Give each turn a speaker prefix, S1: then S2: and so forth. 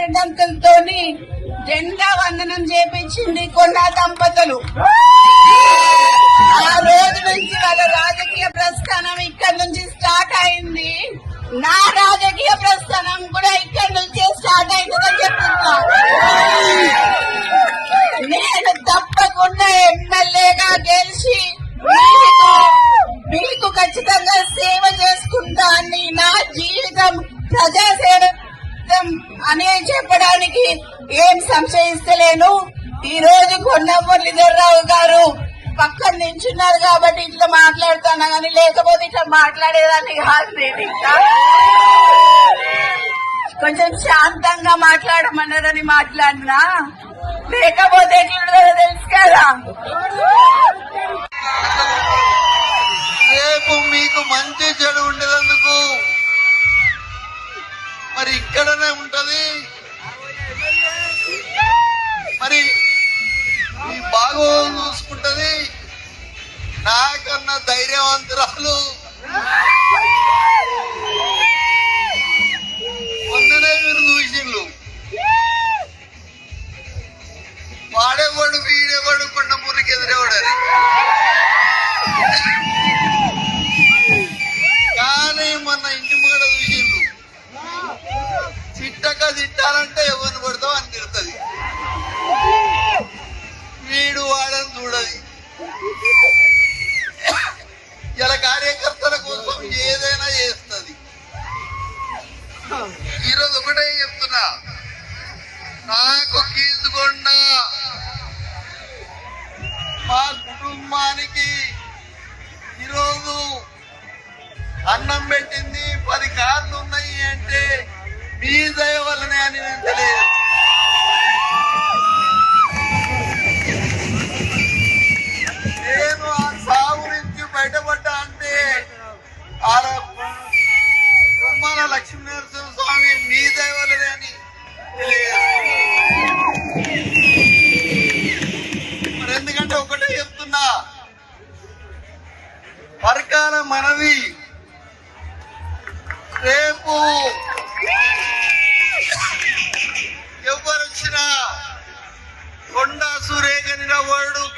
S1: మేడంకులతోని జెండా వందనం చేపించింది కొండా దంపతులు. ఆ రోజు నుంచి వాళ్ళ రాజకీయ ప్రస్థానం ఇక్కడ నుంచి స్టార్ట్ అయింది. నా రాజకీయ ప్రస్థానం కూడా ఇక్కడ నుంచే స్టార్ట్ అయిందని చెప్తున్నా. నేను తప్పకుండా ఎమ్మెల్యేగా గెలిచి మీకు ఖచ్చితంగా సేవ చేసుకుంటా అని, నా జీవితం ప్రజాసేవ అనే చెప్పడానికి ఏం సంశయిస్తలేను. ఈ రోజు కొండా మురళీధరరావు గారు పక్కన నించున్నారు కాబట్టి ఇట్లా మాట్లాడుతున్నా, కానీ లేకపోతే ఇట్లా మాట్లాడేదాన్ని కాదు. నేను ఇంకా కొంచెం శాంతంగా మాట్లాడమన్నారని మాట్లాడినా, లేకపోతే ఎట్లుంటుందో తెలుసు కదా.
S2: రేపు మీకు మంచి చెడు ఉండేందుకు మరి ఇక్కడనే ఉంటది. మరి ఈ బాగోలు చూసుకుంటది. నాకన్నా ధైర్యవంతురాలు మొన్ననే మీరు చూసిండ్రు. వాడేవాడు వీడేవాడు కొండ మురికి ఎదురేవాడని. కానీ మొన్న ఇంటి ముంగడ చూసిండ్రు. చిట్టక తిట్టాలంటే ఎవరిని పడతావు అని తిడుతుంది. వీడు వాడని చూడది. ఇలా కార్యకర్తల కోసం ఏదైనా చేస్తుంది. ఈరోజు ఒకటే చెప్తున్నా, నాకు కీసుకొండ మా కుటుంబానికి ఈరోజు అన్నం పెట్టింది 10 కార్లు ఉన్నాయి అంటే మీ దయ వల్లనే అని నేను తెలియదు. నేను ఆ సాగు నుంచి బయటపడ్డా అంటే బొమ్మల లక్ష్మీనరసింహ స్వామి మీ దయ వల్లనే అని తెలియదు. మరి ఎందుకంటే ఒకటే చెప్తున్నా, వర్గాల మనవి. రేపు ఎవరు వచ్చినా కొండా సురేఖ నిలబడు